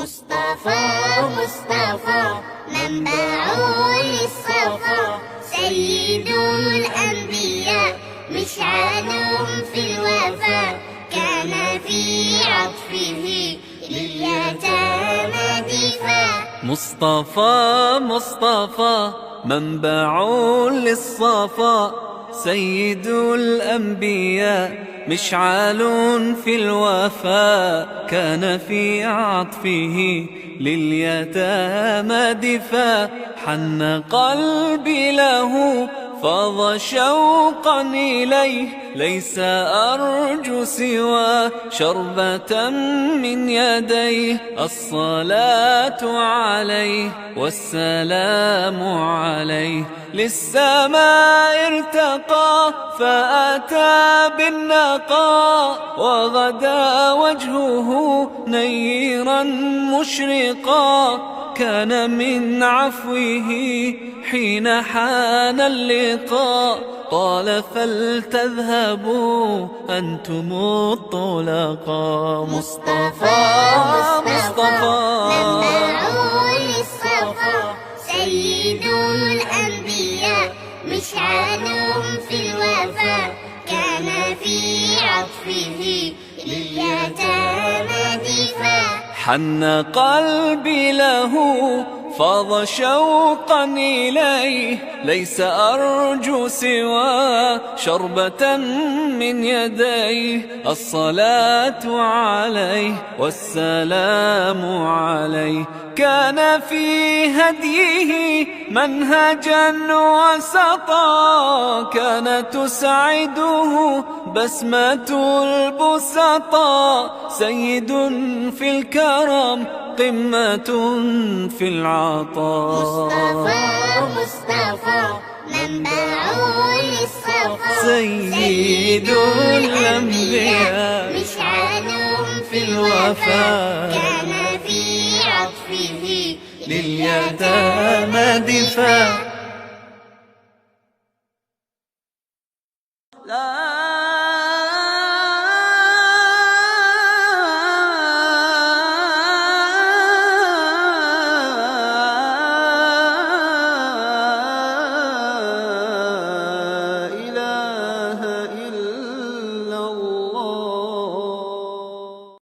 مصطفى مصطفى منبع للصفا، سيد الأنبياء مشعل في الوفا، كان في عطفه لليتامى دفاع. مصطفى مصطفى منبع للصفا، سيد الأنبياء مشعل في الوفا، كان في عطفه لليتامى دفاع. حن قلبي له فاض شوقا إليه، ليس أرجو سوى شربة من يديه. الصلاة عليه والسلام عليه، للسماء ارتقى فأتى بالنقاء، وغدا وجهه نيرا مشرقا. كان من عفوه حين حان اللقاء، قال فلتذهبوا أنتم الطلقاء. مصطفى مصطفى منبع للصفا، سيد الأنبياء مشعل في الوفا، كان في عطفه لليتامى دفاع. حن قلبي له فاض شوقا إليه، ليس أرجو سوى شربة من يديه. الصلاة عليه والسلام عليه، كان في هديه منهجا وسطا، كان تسعده بسمة البسطاء. سيد في الكرم قمة في العطاء. مصطفى مصطفى منبع للصفا، سيد الأنبياء مشعل في الوفا، كان في عطفه لليتامى دفاع.